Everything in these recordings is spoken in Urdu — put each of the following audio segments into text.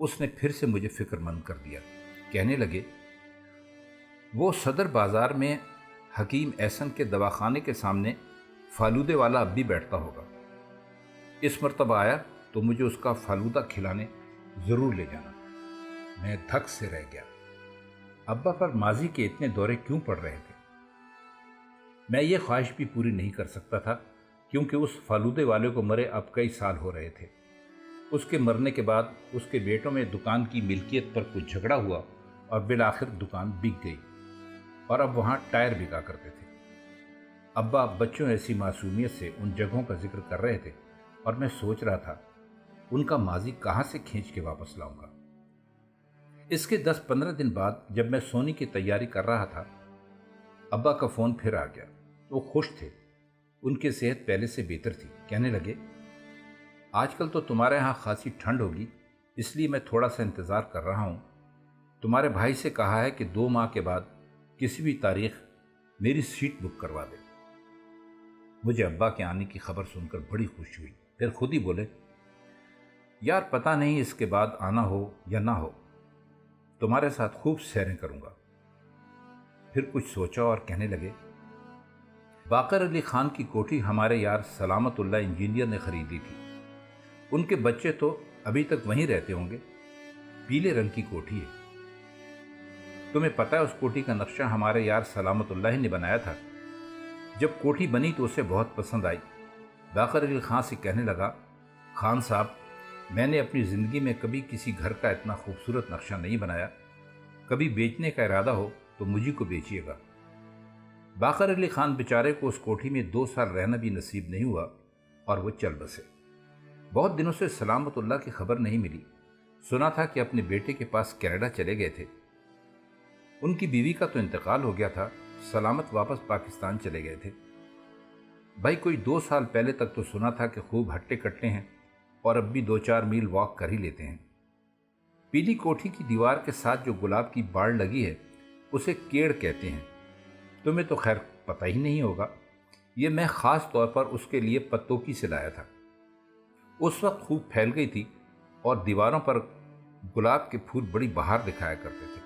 اس نے پھر سے مجھے فکر مند کر دیا۔ کہنے لگے، وہ صدر بازار میں حکیم احسن کے دواخانے کے سامنے فالودے والا اب بھی بیٹھتا ہوگا۔ اس مرتبہ آیا تو مجھے اس کا فالودہ کھلانے ضرور لے جانا۔ میں دھک سے رہ گیا۔ ابا پر ماضی کے اتنے دورے کیوں پڑ رہے تھے؟ میں یہ خواہش بھی پوری نہیں کر سکتا تھا، کیونکہ اس فالودے والے کو مرے اب کئی سال ہو رہے تھے۔ اس کے مرنے کے بعد اس کے بیٹوں میں دکان کی ملکیت پر کچھ جھگڑا ہوا اور بالآخر دکان بک گئی، اور اب وہاں ٹائر بکا کرتے تھے۔ ابا بچوں ایسی معصومیت سے ان جگہوں کا ذکر کر رہے تھے، اور میں سوچ رہا تھا ان کا ماضی کہاں سے کھینچ کے واپس لاؤں گا۔ اس کے 10-15 دن بعد جب میں سونے کی تیاری کر رہا تھا، ابا کا فون پھر آ گیا۔ وہ خوش تھے، ان کی صحت پہلے سے بہتر تھی۔ کہنے لگے، آج کل تو تمہارے ہاں خاصی ٹھنڈ ہوگی، اس لیے میں تھوڑا سا انتظار کر رہا ہوں۔ تمہارے بھائی سے کہا ہے کہ 2 ماہ کے بعد کسی بھی تاریخ میری سیٹ بک کروا دے۔ مجھے ابا کے آنے کی خبر سن کر بڑی خوشی ہوئی۔ پھر خود ہی بولے، یار پتہ نہیں اس کے بعد آنا ہو یا نہ ہو، تمہارے ساتھ خوب سیریں کروں گا۔ پھر کچھ سوچا اور کہنے لگے، باقر علی خان کی کوٹھی ہمارے یار سلامت اللہ انجینئر نے خریدی تھی۔ ان کے بچے تو ابھی تک وہیں رہتے ہوں گے۔ پیلے رنگ کی کوٹھی ہے۔ تمہیں پتہ ہے اس کوٹھی کا نقشہ ہمارے یار سلامت اللہ نے بنایا تھا۔ جب کوٹھی بنی تو اسے بہت پسند آئی۔ باقر علی خان سے کہنے لگا، خان صاحب، میں نے اپنی زندگی میں کبھی کسی گھر کا اتنا خوبصورت نقشہ نہیں بنایا۔ کبھی بیچنے کا ارادہ ہو تو مجھے کو بیچیے گا۔ باقر علی خان بیچارے کو اس کوٹھی میں 2 سال رہنا بھی نصیب نہیں ہوا اور وہ چل بسے۔ بہت دنوں سے سلامت اللہ کی خبر نہیں ملی۔ سنا تھا کہ اپنے بیٹے کے پاس کینیڈا چلے گئے تھے۔ ان کی بیوی کا تو انتقال ہو گیا تھا، سلامت واپس پاکستان چلے گئے تھے۔ بھائی کوئی 2 سال پہلے تک تو سنا تھا کہ خوب ہٹے کٹے ہیں اور اب بھی 2-4 میل واک کر ہی لیتے ہیں۔ پیلی کوٹھی کی دیوار کے ساتھ جو گلاب کی باڑ لگی ہے اسے کیڑ کہتے ہیں۔ تمہیں تو خیر پتہ ہی نہیں ہوگا، یہ میں خاص طور پر اس کے لیے پتوکی سے لایا تھا۔ اس وقت خوب پھیل گئی تھی اور دیواروں پر گلاب کے پھول بڑی بہار دکھایا کرتے تھے۔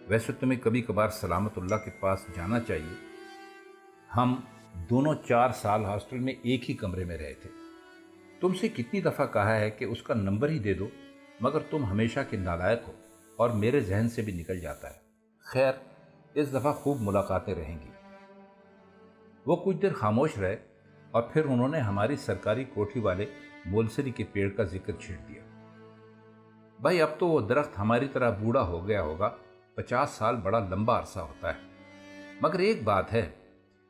ویسے تمہیں کبھی کبھار سلامت اللہ کے پاس جانا چاہیے۔ ہم دونوں 4 سال ہاسٹل میں ایک ہی کمرے میں رہے تھے۔ تم سے کتنی دفعہ کہا ہے کہ اس کا نمبر ہی دے دو، مگر تم ہمیشہ کے نالائق ہو اور میرے ذہن سے بھی نکل جاتا ہے۔ خیر، اس دفعہ خوب ملاقاتیں رہیں گی۔ وہ کچھ دیر خاموش رہے اور پھر انہوں نے ہماری سرکاری کوٹھی والے مولسری کے پیڑ کا ذکر چھیڑ دیا۔ بھائی اب تو وہ درخت ہماری طرح بوڑھا ہو گیا ہوگا، 50 سال بڑا لمبا عرصہ ہوتا ہے، مگر ایک بات ہے،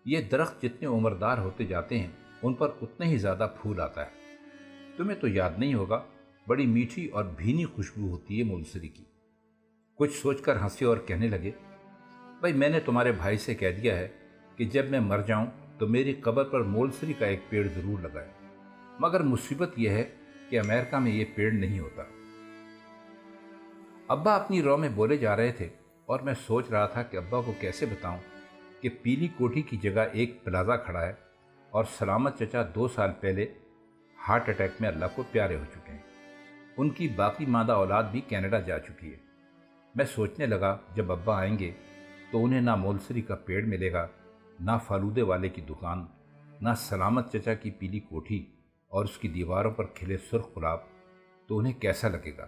یہ درخت جتنے عمردار ہوتے جاتے ہیں ان پر اتنے ہی زیادہ پھول آتا ہے۔ تمہیں تو یاد نہیں ہوگا، بڑی میٹھی اور بھینی خوشبو ہوتی ہے مولسری کی۔ کچھ سوچ کر ہنسے اور کہنے لگے، بھائی میں نے تمہارے بھائی سے کہہ دیا ہے کہ جب میں مر جاؤں تو میری قبر پر مولسری کا ایک پیڑ ضرور لگائے، مگر مصیبت یہ ہے کہ امریکہ میں یہ پیڑ نہیں ہوتا۔ ابا اپنی رو میں بولے جا رہے تھے اور میں سوچ رہا تھا کہ ابا کو کیسے بتاؤں کہ پیلی کوٹھی کی جگہ ایک پلازا کھڑا ہے اور سلامت چچا 2 سال پہلے ہارٹ اٹیک میں اللہ کو پیارے ہو چکے ہیں۔ ان کی باقی مادہ اولاد بھی کینیڈا جا چکی ہے۔ میں سوچنے لگا جب ابا آئیں گے تو انہیں نہ مولسری کا پیڑ ملے گا، نہ فالودے والے کی دکان، نہ سلامت چچا کی پیلی کوٹھی اور اس کی دیواروں پر کھلے سرخ گلاب، تو انہیں کیسا لگے گا؟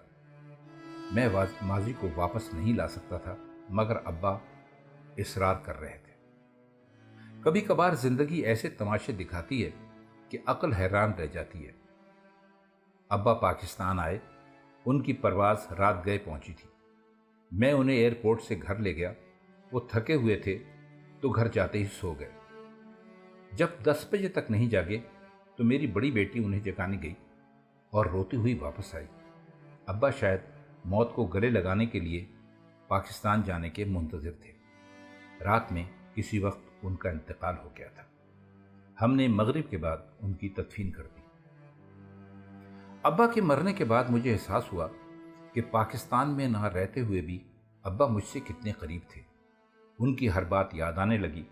میں ماضی کو واپس نہیں لا سکتا تھا، مگر ابا اصرار کر رہے تھے۔ کبھی کبھار زندگی ایسے تماشے دکھاتی ہے کہ عقل حیران رہ جاتی ہے۔ ابا پاکستان آئے، ان کی پرواز رات گئے پہنچی تھی۔ میں انہیں ایئرپورٹ سے گھر لے گیا۔ وہ تھکے ہوئے تھے تو گھر جاتے ہی سو گئے۔ جب 10 بجے تک نہیں جاگے تو میری بڑی بیٹی انہیں جگانے گئی اور روتی ہوئی واپس آئی۔ ابا شاید موت کو گلے لگانے کے لیے پاکستان جانے کے منتظر تھے۔ رات میں کسی وقت ان کا انتقال ہو گیا تھا۔ ہم نے مغرب کے بعد ان کی تدفین کر دی۔ ابا کے مرنے کے بعد مجھے احساس ہوا کہ پاکستان میں نہ رہتے ہوئے بھی ابا مجھ سے کتنے قریب تھے۔ ان کی ہر بات یاد آنے لگی،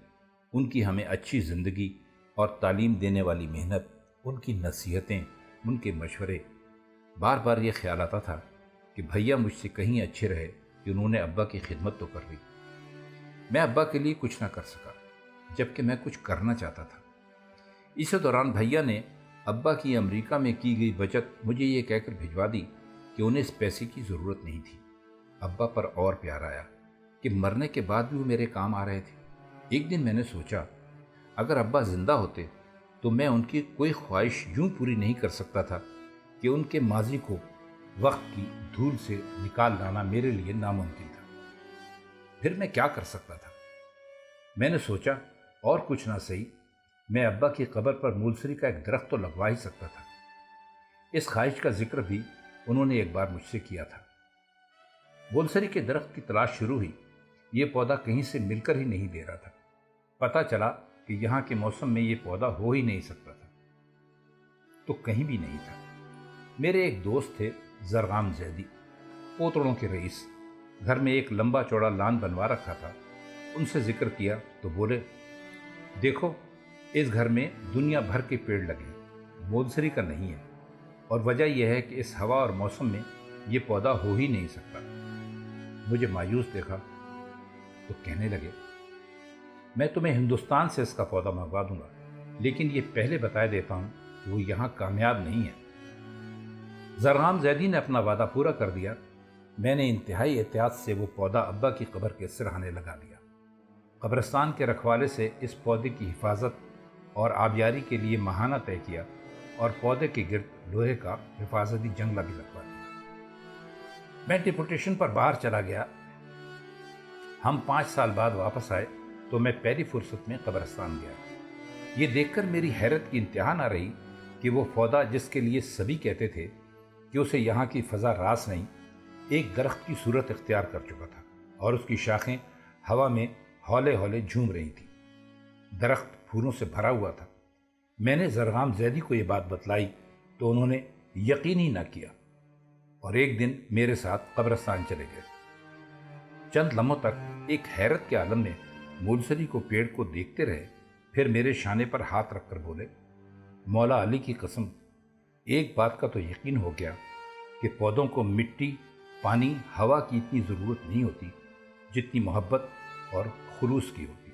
ان کی ہمیں اچھی زندگی اور تعلیم دینے والی محنت، ان کی نصیحتیں، ان کے مشورے۔ بار بار یہ خیال آتا تھا کہ بھیا مجھ سے کہیں اچھے رہے کہ انہوں نے ابا کی خدمت تو کر لی۔ میں ابا کے لیے کچھ نہ کر سکا، جبکہ میں کچھ کرنا چاہتا تھا۔ اسی دوران بھیا نے ابا کی امریکہ میں کی گئی بچت مجھے یہ کہہ کر بھجوا دی کہ انہیں اس پیسے کی ضرورت نہیں تھی۔ ابا پر اور پیار آیا کہ مرنے کے بعد بھی وہ میرے کام آ رہے تھے۔ ایک دن میں نے سوچا اگر ابا زندہ ہوتے تو میں ان کی کوئی خواہش یوں پوری نہیں کر سکتا تھا کہ ان کے ماضی کو وقت کی دھول سے نکال لانا میرے لیے ناممکن تھا۔ پھر میں کیا کر سکتا تھا؟ میں نے سوچا اور کچھ نہ صحیح، میں ابا کی قبر پر مولسری کا ایک درخت تو لگوا ہی سکتا تھا۔ اس خواہش کا ذکر بھی انہوں نے ایک بار مجھ سے کیا تھا۔ مولسری کے درخت کی تلاش شروع ہوئی۔ یہ پودا کہیں سے مل کر ہی نہیں دے رہا تھا۔ پتہ چلا کہ یہاں کے موسم میں یہ پودا ہو ہی نہیں سکتا تھا، تو کہیں بھی نہیں تھا۔ میرے ایک دوست تھے زرغام زیدی، پوتڑوں کے رئیس، گھر میں ایک لمبا چوڑا لان بنوا رکھا تھا۔ ان سے ذکر کیا تو بولے، دیکھو اس گھر میں دنیا بھر کے پیڑ لگے ہیں، مولسری کا نہیں ہے، اور وجہ یہ ہے کہ اس ہوا اور موسم میں یہ پودا ہو ہی نہیں سکتا۔ مجھے مایوس دیکھا تو کہنے لگے، میں تمہیں ہندوستان سے اس کا پودا منگوا دوں گا، لیکن یہ پہلے بتائے دیتا ہوں کہ وہ یہاں کامیاب نہیں ہے۔ زرغام زیدی نے اپنا وعدہ پورا کر دیا۔ میں نے انتہائی احتیاط سے وہ پودا ابا کی قبر کے سرہانے لگا دیا۔ قبرستان کے رکھوالے سے اس پودے کی حفاظت اور آبیاری کے لیے ماہانہ طے کیا اور پودے کے گرد لوہے کا حفاظتی جنگلہ بھی لگوا دیا۔ میں ڈپوٹیشن پر باہر چلا گیا۔ ہم 5 سال بعد واپس آئے تو میں پہلی فرصت میں قبرستان گیا۔ یہ دیکھ کر میری حیرت کی انتہا نہ رہی کہ وہ پودا جس کے لیے سبھی کہتے تھے کہ اسے یہاں کی فضا راس نہیں، ایک درخت کی صورت اختیار کر چکا تھا اور اس کی شاخیں ہوا میں ہولے ہولے جھوم رہی تھیں۔ درخت پھولوں سے بھرا ہوا تھا۔ میں نے زرغام زیدی کو یہ بات بتلائی تو انہوں نے یقین ہی نہ کیا اور ایک دن میرے ساتھ قبرستان چلے گئے۔ چند لمحوں تک ایک حیرت کے عالم میں مولسری کو پیڑ کو دیکھتے رہے، پھر میرے شانے پر ہاتھ رکھ کر بولے، مولا علی کی قسم، ایک بات کا تو یقین ہو گیا کہ پودوں کو مٹی، پانی، ہوا کی اتنی ضرورت نہیں ہوتی جتنی محبت اور خلوص کی ہوتی۔